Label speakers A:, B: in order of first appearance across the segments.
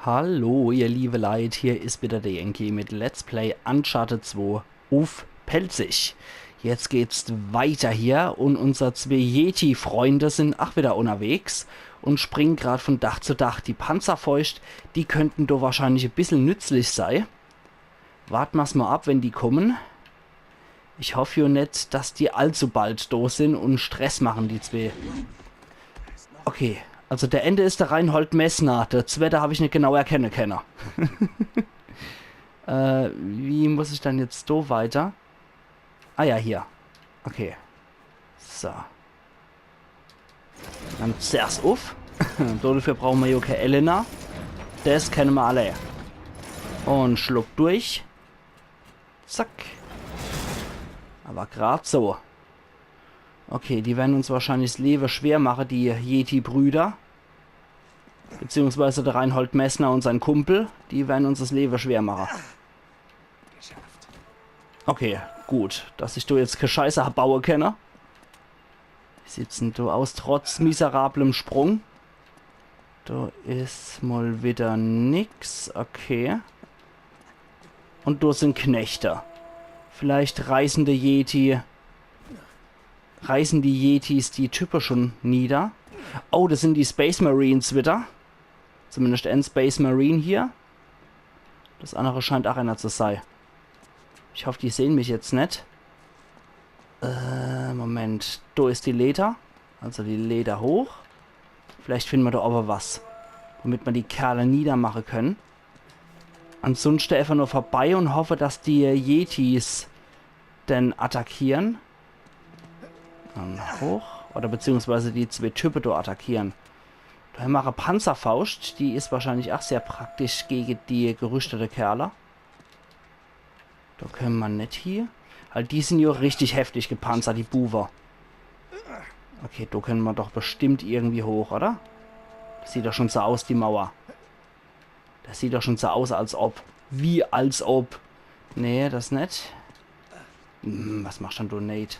A: Hallo, ihr liebe Leid, hier ist wieder der Yankee mit Let's Play Uncharted 2 auf Pelzig. Jetzt geht's weiter hier und unsere zwei Yeti-Freunde sind auch wieder unterwegs und springen gerade von Dach zu Dach. Die Panzerfäust, die könnten doch wahrscheinlich ein bisschen nützlich sein. Warten wir's mal ab, wenn die kommen. Ich hoffe ja nicht, dass die allzu bald da sind und Stress machen, die zwei. Okay. Also der Ende ist der Reinhold Messner. Der zweite habe ich nicht genau erkennen können. Wie muss ich dann jetzt so weiter? Ah ja, hier. Okay. So. Dann zuerst auf. Dafür brauchen wir ja keine Elena. Das kennen wir alle. Und schluck durch. Zack. Aber gerade so. Okay, die werden uns wahrscheinlich das Leben schwer machen, die Yeti-Brüder. Beziehungsweise der Reinhold Messner und sein Kumpel. Die werden uns das Leben schwer machen. Okay, gut. Dass ich da jetzt keine Scheiße bauen kann. Wie sieht's denn da aus, trotz miserablem Sprung? Da ist mal wieder nix. Okay. Und da sind Knechte. Vielleicht reißende Yeti... Reißen die Yetis die Typen schon nieder? Oh, das sind die Space Marines wieder. Zumindest ein Space Marine hier. Das andere scheint auch einer zu sein. Ich hoffe, die sehen mich jetzt nicht. Moment. Da ist die Leder. Also die Leder hoch. Vielleicht finden wir da aber was. Womit wir die Kerle niedermachen können. Ansonsten einfach nur vorbei und hoffe, dass die Yetis denn attackieren. Dann hoch. Oder beziehungsweise die zwei Typen da attackieren. Da haben wir eine Panzerfaust. Die ist wahrscheinlich auch sehr praktisch gegen die gerüstete Kerle. Da können wir nicht hier. Halt, die sind ja richtig heftig gepanzert, die Buwer. Okay, da können wir doch bestimmt irgendwie hoch, oder? Das sieht doch schon so aus, die Mauer. Das sieht doch schon so aus, als ob. Wie als ob. Nee, das nicht. Was machst denn du, Nate?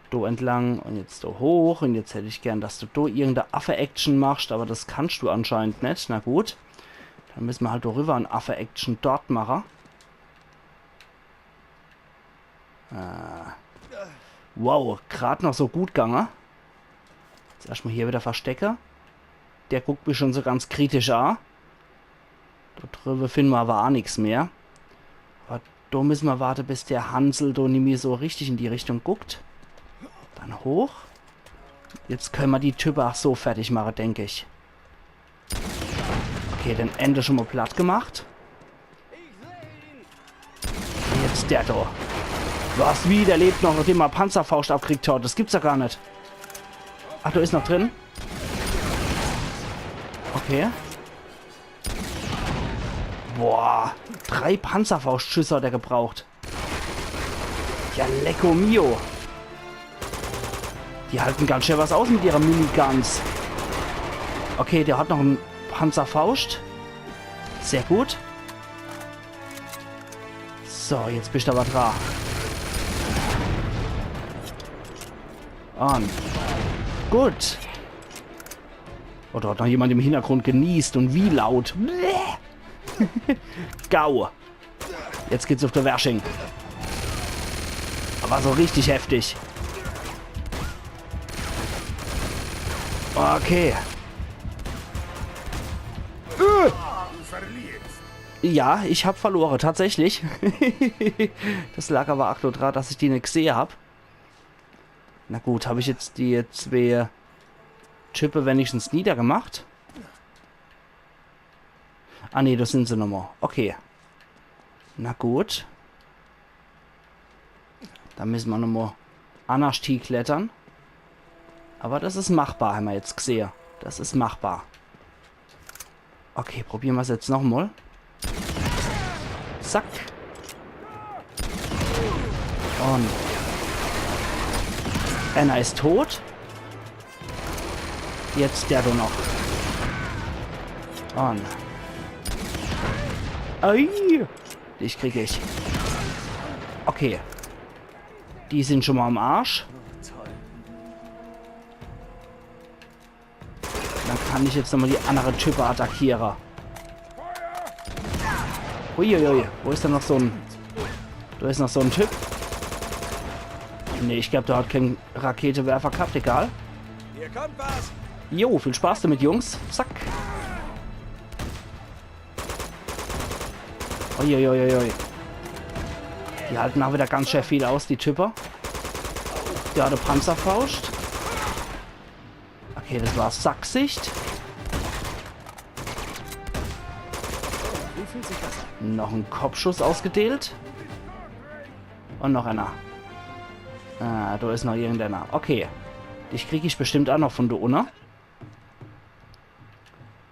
A: Da entlang und jetzt da hoch. Und jetzt hätte ich gern, dass du da irgendeine Affe-Action machst, aber das kannst du anscheinend nicht. Na gut. Dann müssen wir halt da rüber eine Affe-Action dort machen. Wow, gerade noch so gut gegangen. Jetzt erstmal hier wieder verstecke. Der guckt mich schon so ganz kritisch an. Da drüber finden wir aber auch nichts mehr. Aber da müssen wir warten, bis der Hansel da nämlich so richtig in die Richtung guckt. Dann hoch. Jetzt können wir die Typen auch so fertig machen, denke ich. Okay, den Ende schon mal platt gemacht. Jetzt der da. Was, wie? Der lebt noch, nachdem er Panzerfaust abkriegt hat. Das gibt's ja gar nicht. Ach, da ist noch drin. Okay. Boah. 3 Panzerfaustschüsse hat er gebraucht. Ja, lecco mio. Die halten ganz schön was aus mit ihrer Miniguns. Okay, der hat noch einen Panzerfaust. Sehr gut. So, jetzt bist du aber dran. Und gut. Oh, da hat noch jemand im Hintergrund genießt. Und wie laut. Gau. Jetzt geht's auf der Wersching. Aber so richtig heftig. Okay. Ja, ich habe verloren, tatsächlich. Das lag aber auch nur dran, dass ich die nicht gesehen habe. Na gut, habe ich jetzt die zwei Typen wenigstens niedergemacht? Ah ne, das sind sie nochmal. Okay. Na gut. Da müssen wir nochmal an der Stieg klettern. Aber das ist machbar, haben wir jetzt gesehen. Das ist machbar. Okay, probieren wir es jetzt nochmal. Zack. Und einer ist tot. Jetzt der da noch. Und. Ei! Dich kriege ich. Okay. Die sind schon mal am Arsch. Dann kann ich jetzt nochmal die andere Typen attackieren. Uiuiui, wo ist denn noch so ein... Da ist noch so ein Typ. Nee, ich glaube, der hat keinen Raketewerfer gehabt, egal.
B: Hier kommt was.
A: Jo, viel Spaß damit, Jungs. Zack. Uiuiuiui. Die halten auch wieder ganz schön viel aus, die Typer. Der hatte Panzerfaust. Okay, das war Sacksicht.
B: Wie fühlt sich das an?
A: Noch ein Kopfschuss ausgedealt. Und noch einer. Ah, da ist noch irgendeiner. Okay. Dich kriege ich bestimmt auch noch von da unten.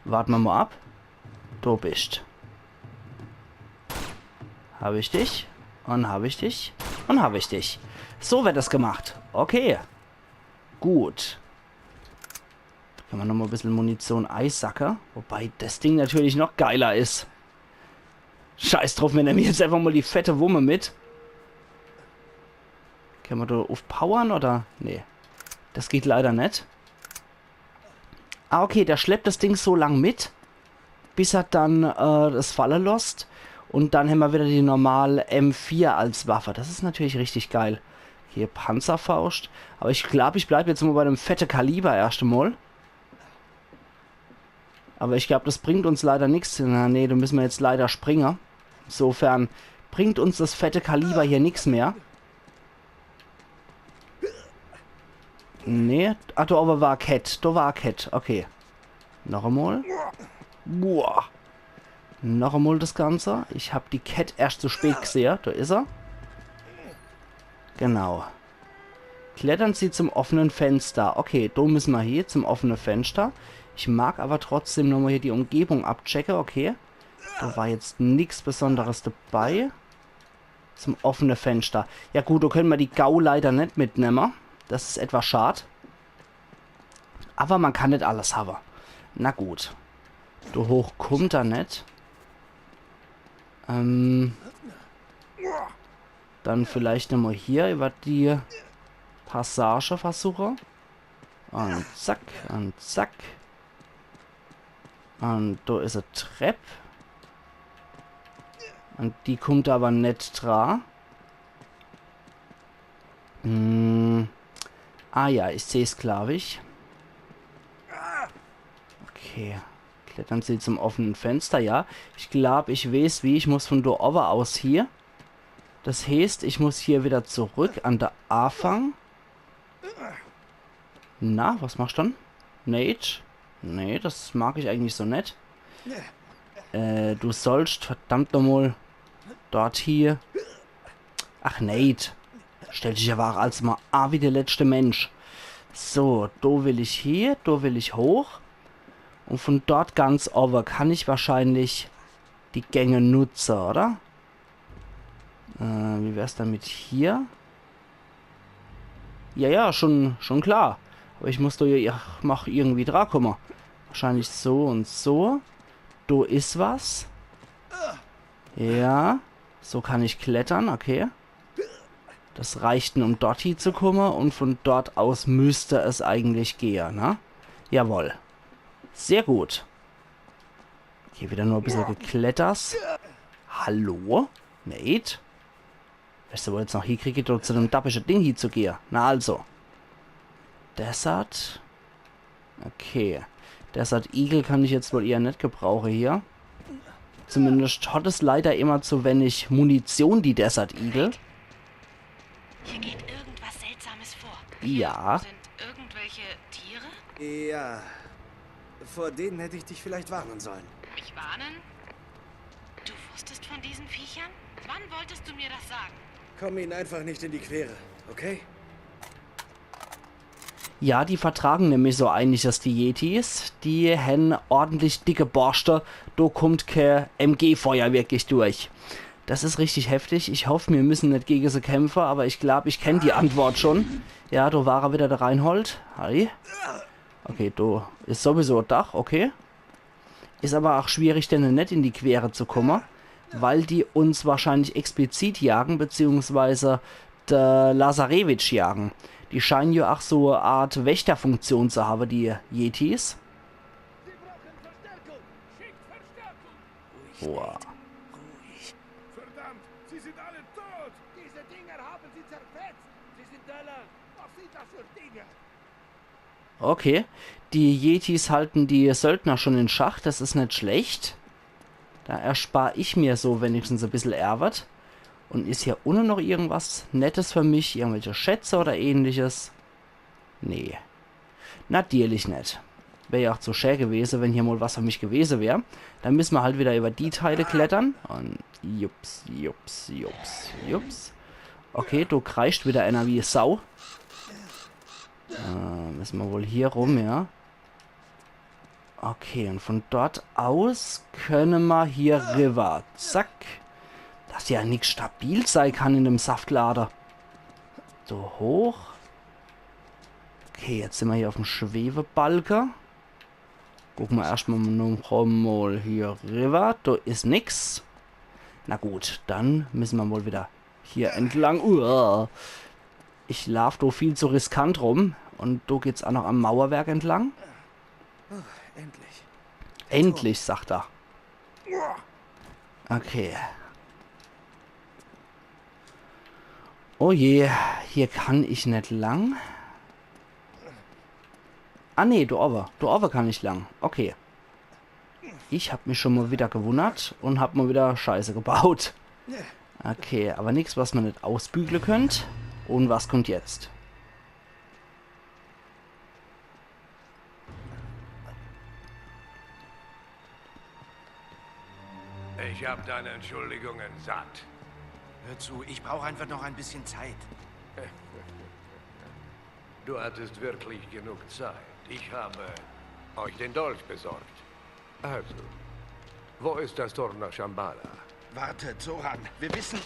A: Warten wir mal ab. Du bist. Habe ich dich? Und habe ich dich? Und habe ich dich. So wird das gemacht. Okay. Gut. Können wir noch mal ein bisschen Munition einsacken. Wobei das Ding natürlich noch geiler ist. Scheiß drauf, wir nehmen jetzt einfach mal die fette Wumme mit. Können wir da aufpowern oder? Nee. Das geht leider nicht. Ah, okay, der schleppt das Ding so lang mit, bis er dann das fallen lässt. Und dann haben wir wieder die normale M4 als Waffe. Das ist natürlich richtig geil. Hier Panzerfaust. Aber ich glaube, ich bleibe jetzt mal bei dem fette Kaliber erst einmal. Aber ich glaube, das bringt uns leider nichts. Na, nee, da müssen wir jetzt leider springen. Insofern bringt uns das fette Kaliber hier nichts mehr. Nee, ach, da aber war Cat. Da war Cat. Okay. Noch einmal. Boah. Noch einmal das Ganze. Ich habe die Cat erst zu spät gesehen. Da ist er. Genau. Klettern Sie zum offenen Fenster. Okay, da müssen wir hier zum offenen Fenster. Ich mag aber trotzdem nochmal hier die Umgebung abchecken. Okay. Da war jetzt nichts Besonderes dabei. Zum offenen Fenster. Ja gut, da können wir die Gau leider nicht mitnehmen. Das ist etwas schade. Aber man kann nicht alles haben. Na gut. Da hoch kommt er nicht. Dann vielleicht nochmal hier über die Passage versuchen. Und zack, und zack. Und da ist eine Treppe. Und die kommt aber nicht dran. Ah ja, ich sehe es, glaube ich. Okay. Klettern Sie zum offenen Fenster, ja. Ich glaube, ich weiß wie. Ich muss von da oben aus hier. Das heißt, ich muss hier wieder zurück an der Anfang. Na, was machst du dann? Nate? Nee, das mag ich eigentlich so nicht. Du sollst verdammt nochmal dort hier. Ach, Nate. Stell dich aber auch als mal wie der letzte Mensch. So, da will ich hier, da will ich hoch. Und von dort ganz over kann ich wahrscheinlich die Gänge nutzen, oder? Wie wär's damit hier? Ja, ja, schon klar. Aber ich muss da ja mach irgendwie dran kommen. Wahrscheinlich so und so. Da ist was. Ja. So kann ich klettern, okay. Das reicht, um dort hier zu kommen. Und von dort aus müsste es eigentlich gehen, ne? Jawohl. Sehr gut. Hier wieder nur ein bisschen geklettert. Hallo? Nate? Weißt du, wo jetzt noch hier kriege, zu einem dappischen Ding hier zu gehen? Na also. Desert. Okay. Desert Eagle kann ich jetzt wohl eher nicht gebrauchen hier. Zumindest hat es leider immer zu wenig Munition, die Desert Eagle.
C: Hier geht irgendwas Seltsames vor.
A: Ja.
C: Sind irgendwelche Tiere?
B: Ja. Vor denen hätte ich dich vielleicht warnen sollen.
C: Mich warnen? Du wusstest von diesen Viechern? Wann wolltest du mir das sagen?
B: Komm ihnen einfach nicht in die Quere, okay?
A: Ja, die vertragen nämlich so einiges, die Yetis. Die haben ordentlich dicke Borste. Da kommt kein MG-Feuer wirklich durch. Das ist richtig heftig. Ich hoffe, wir müssen nicht gegen sie kämpfen, aber ich glaube, ich kenne die Antwort schon. Ja, da war er wieder, der Reinhold. Hi. Okay, da ist sowieso ein Dach, okay. Ist aber auch schwierig, denn nicht in die Quere zu kommen, weil die uns wahrscheinlich explizit jagen, beziehungsweise der Lazarevich jagen. Die scheinen ja auch so eine Art Wächterfunktion zu haben, die Yetis. Boah.
D: verdammt! Sie sind alle tot! Diese Dinger haben sie zerfetzt! Sie sind alle... Was sind das für Dinge?
A: Okay. Die Yetis halten die Söldner schon in Schach. Das ist nicht schlecht. Da erspare ich mir so wenigstens ein bisschen Arbeit. Und ist hier unten noch irgendwas Nettes für mich? Irgendwelche Schätze oder ähnliches? Nee. Natürlich nicht. Wäre ja auch zu schön gewesen, wenn hier mal was für mich gewesen wäre. Dann müssen wir halt wieder über die Teile klettern. Und jups, jups, jups, jups. Okay, du kreischt wieder einer wie Sau. Müssen wir wohl hier rum, ja. Okay, und von dort aus können wir hier rüber. Zack. Dass ja nichts stabil sein kann in dem Saftlader. So hoch. Okay, jetzt sind wir hier auf dem Schwebebalken. Gucken wir erstmal noch mal hier rüber. Da ist nix. Na gut, dann müssen wir wohl wieder hier entlang. Ich laufe da viel zu riskant rum. Und da geht's auch noch am Mauerwerk entlang.
B: Oh, endlich.
A: Endlich, sagt er. Okay. Oh je, hier kann ich nicht lang. Ah nee, da oben kann ich lang. Okay. Ich habe mich schon mal wieder gewundert und habe mal wieder Scheiße gebaut. Okay, aber nichts, was man nicht ausbügeln könnt. Und was kommt jetzt?
D: Ich habe deine Entschuldigungen satt.
B: Hör zu, ich brauche einfach noch ein bisschen Zeit.
D: Du hattest wirklich genug Zeit. Ich habe euch den Dolch besorgt. Also, wo ist das Tor nach Shambhala?
B: Warte, Zoran, wir wissen...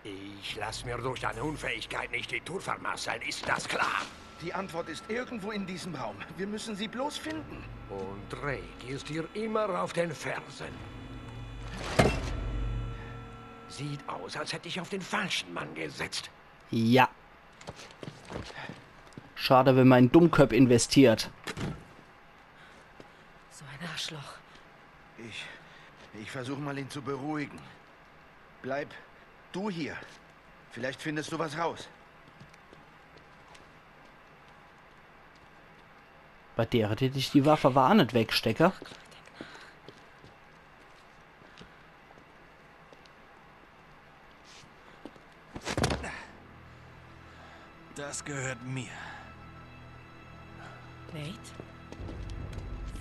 D: Ich lasse mir durch deine Unfähigkeit nicht die Tour vermasseln, ist das klar?
B: Die Antwort ist irgendwo in diesem Raum. Wir müssen sie bloß finden.
D: Und Drake ist dir immer auf den Fersen. Sieht aus, als hätte ich auf den falschen Mann gesetzt.
A: Ja. Schade, wenn man in Dummköpf investiert.
C: So ein Arschloch.
B: Ich versuche mal, ihn zu beruhigen. Bleib du hier. Vielleicht findest du was raus.
A: Bei der hätte ich die Waffe war nicht wegstecken.
B: Das gehört mir.
C: Nate?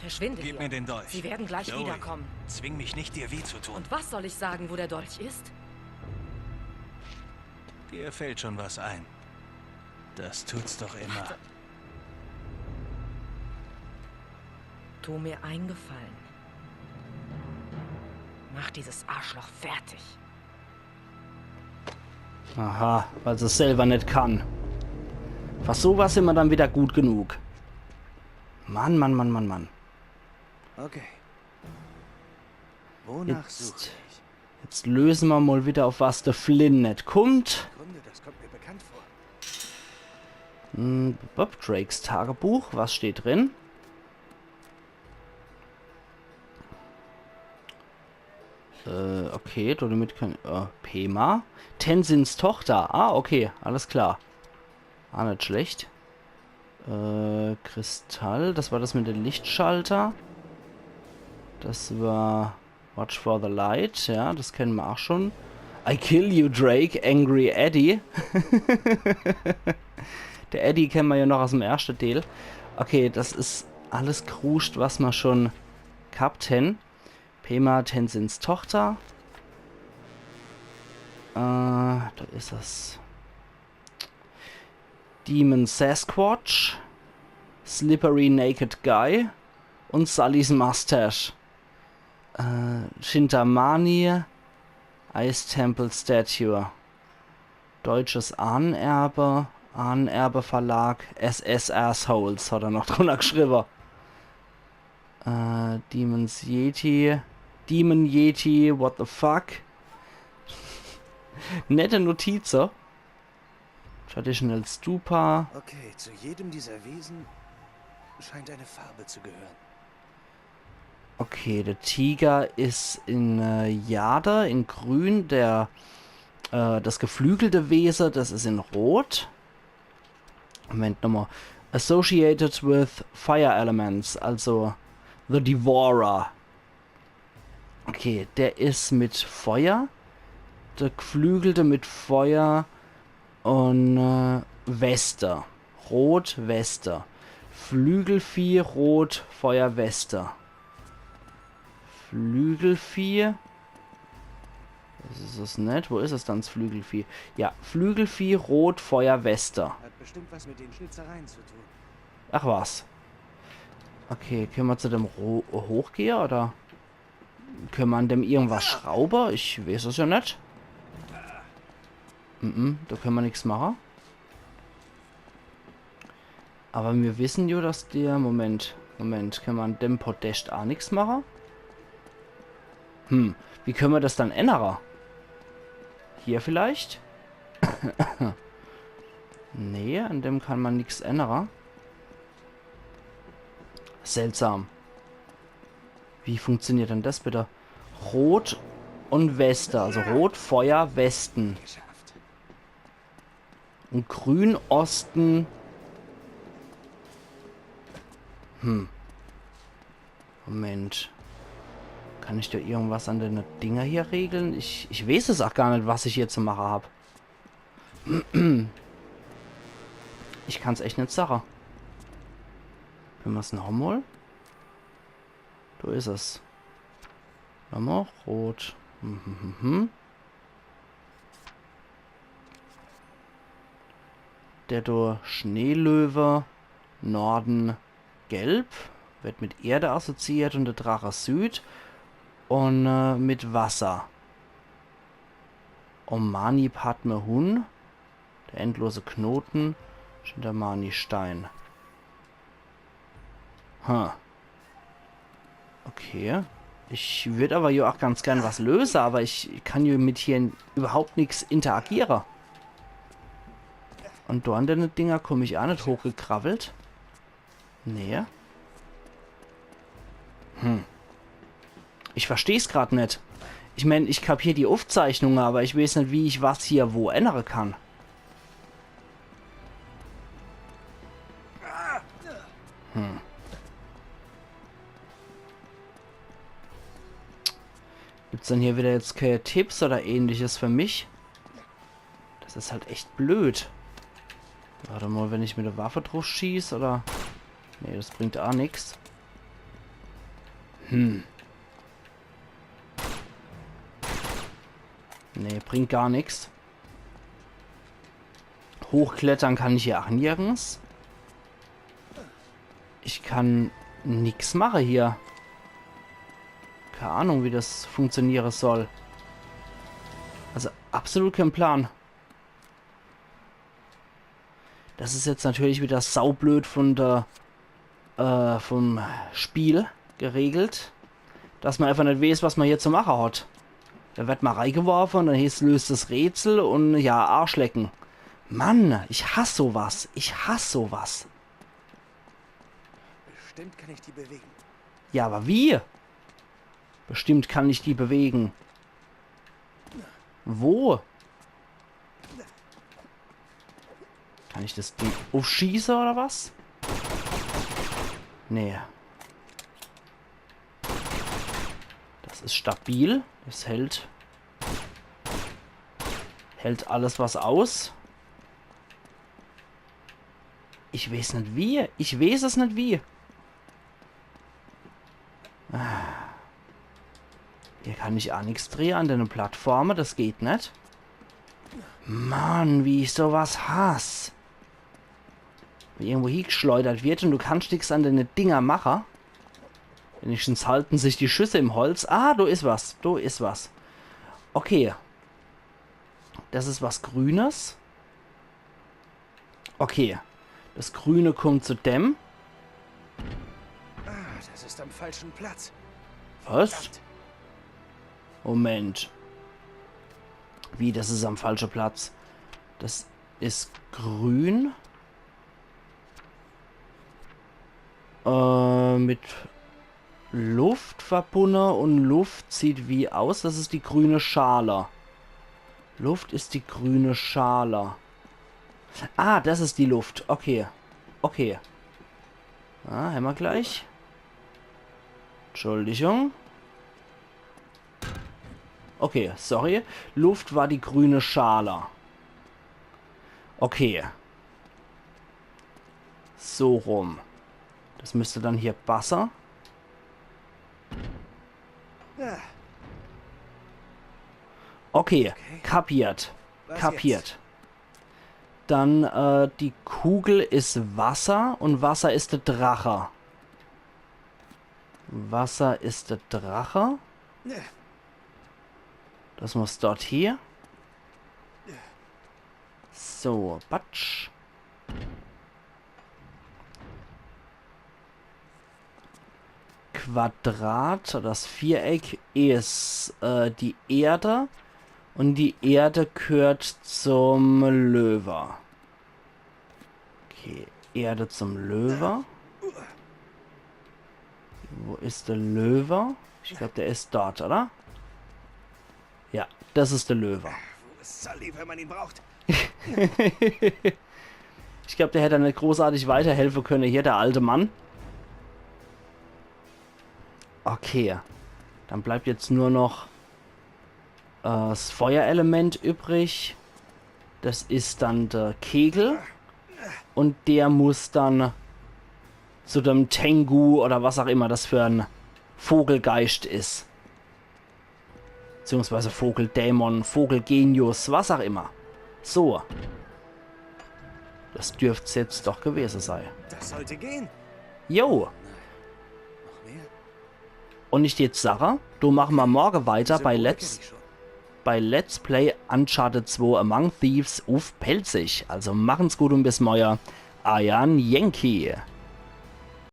C: Verschwinde
E: Gib
C: hier.
E: mir den Dolch.
C: Sie werden gleich
E: Joey,
C: wiederkommen.
E: Zwing mich nicht, dir weh zu tun.
C: Und was soll ich sagen, wo der Dolch ist?
E: Dir fällt schon was ein. Das tut's doch immer.
C: Tu mir einen Gefallen. Mach dieses Arschloch fertig.
A: Aha, weil sie es selber nicht kann. Was sowas immer dann wieder gut genug. Mann, Mann, Mann, Mann, Mann.
B: Okay. Wonach suche ich?
A: Jetzt lösen wir mal wieder, auf was der Flynn nicht kommt.
B: Kunde, das kommt mir bekannt vor.
A: Bob Drakes Tagebuch, was steht drin? Okay, damit kann... Pema. Tenzins Tochter. Ah, okay, alles klar. Ah, nicht schlecht. Kristall, das war das mit dem Lichtschalter. Das war Watch for the Light, ja, das kennen wir auch schon. I kill you, Drake, Angry Eddie. Der Eddie kennen wir ja noch aus dem ersten Teil. Okay, das ist alles kruscht, was wir schon gehabt haben. Pema, Tenzins Tochter. Da ist es. Demon Sasquatch, Slippery Naked Guy und Sullys Mustache. Shintamani, Ice Temple Statue. Deutsches Ahnenerbe, Ahnenerbe Verlag, SS Assholes hat er noch drunter geschrieben. Demon Yeti, what the fuck? Nette Notizen. Traditional Stupa.
B: Okay, zu jedem dieser Wesen scheint eine Farbe zu gehören.
A: Okay, der Tiger ist in Jade, in grün. Das geflügelte Wesen, das ist in rot. Moment nochmal. Associated with Fire Elements, also The Devourer. Okay, der ist mit Feuer. Der geflügelte mit Feuer und Weste. Rot, Weste. Flügelvieh, Rot, Feuer, Weste. Flügelvieh. Das ist es nicht. Wo ist es dann, das Flügelvieh? Ja, Flügelvieh, Rot, Feuer, Weste.
F: Hat bestimmt was mit den Schnitzereien zu tun.
A: Ach was. Okay, können wir zu dem hochgehen oder können wir an dem irgendwas schrauben? Ich weiß es ja nicht. Da können wir nichts machen. Aber wir wissen ja, dass der... Moment, können wir an dem Podest auch nichts machen? Wie können wir das dann ändern? Hier vielleicht? Nee, an dem kann man nichts ändern. Seltsam. Wie funktioniert denn das bitte? Rot und Weste. Also Rot, Feuer, Westen. Und Grün, Osten. Moment. Kann ich da irgendwas an den Dinger hier regeln? Ich weiß es auch gar nicht, was ich hier zu machen habe. Ich kann es echt nicht sagen. Können wir es noch mal? Da ist es. Nochmal rot. Der da Schneelöwe, Norden gelb, wird mit Erde assoziiert und der Drache Süd und mit Wasser. Omani Padme Hun, der endlose Knoten, Shintamani Stein. Okay. Ich würde aber ja auch ganz gern was lösen, aber ich kann ja mit hier überhaupt nichts interagieren. Und da an den Dinger komme ich auch nicht hochgekrabbelt. Nee. Ich verstehe es gerade nicht. Ich meine, ich kapiere die Aufzeichnungen, aber ich weiß nicht, wie ich was hier wo ändern kann. Gibt's denn hier wieder jetzt keine Tipps oder ähnliches für mich? Das ist halt echt blöd. Warte mal, wenn ich mit der Waffe drauf schieße, oder... Nee, das bringt auch nichts. Nee, bringt gar nichts. Hochklettern kann ich hier auch nirgends. Ich kann nichts machen hier. Keine Ahnung, wie das funktionieren soll. Also absolut kein Plan. Das ist jetzt natürlich wieder saublöd von der vom Spiel geregelt, dass man einfach nicht weiß, was man hier zu machen hat. Da wird mal reingeworfen und dann löst das Rätsel und ja, Arschlecken. Mann, ich hasse sowas. Ich hasse sowas.
F: Bestimmt kann ich die bewegen.
A: Ja, aber wie? Bestimmt kann ich die bewegen. Wo? Kann ich das Ding aufschießen oder was? Nee. Das ist stabil. Das hält alles was aus. Ich weiß nicht wie. Ich weiß es nicht wie. Hier kann ich auch nichts drehen an den Plattformen. Das geht nicht. Mann, wie ich sowas hasse. Wenn irgendwo hingeschleudert wird und du kannst nichts an den Dinger machen. Wenigstens halten sich die Schüsse im Holz. Ah, da ist was. Da ist was. Okay. Das ist was Grünes. Okay. Das Grüne kommt zu dem.
F: Das ist am falschen Platz.
A: Was? Moment. Wie, das ist am falschen Platz? Das ist grün. Mit Luft verbunden und Luft sieht wie aus? Das ist die grüne Schale. Luft ist die grüne Schale. Ah, das ist die Luft. Okay. Okay. Ah, haben wir gleich. Entschuldigung. Okay, sorry. Luft war die grüne Schale. Okay. So rum. Das müsste dann hier Wasser.
F: Ja,
A: Okay, kapiert.
F: was
A: Kapiert. Dann, die Kugel ist Wasser und Wasser ist der Drache. Wasser ist der Drache.
F: Ja.
A: Das muss dort hier. So, Batsch. Quadrat, das Viereck ist die Erde. Und die Erde gehört zum Löwe. Okay, Erde zum Löwe. Wo ist der Löwe? Ich glaube, der ist dort, oder? Ja, das ist der Löwe.
F: Wo ist Sully, wenn man ihn braucht?
A: Ich glaube, der hätte nicht großartig weiterhelfen können. Hier, der alte Mann. Okay. Dann bleibt jetzt nur noch das Feuerelement übrig. Das ist dann der Kegel. Und der muss dann zu dem Tengu oder was auch immer das für ein Vogelgeist ist. Beziehungsweise Vogeldämon, Vogelgenius, was auch immer. So. Das dürfte es jetzt doch gewesen sein.
F: Das sollte gehen.
A: Jo.
F: Noch mehr?
A: Und ich jetzt Sache, du machen wir morgen weiter bei
F: Symbole kenn ich schon.
A: Let's Play Uncharted 2 Among Thieves auf Pelzig. Also machen's gut und bis morgen. Ayan Yankee.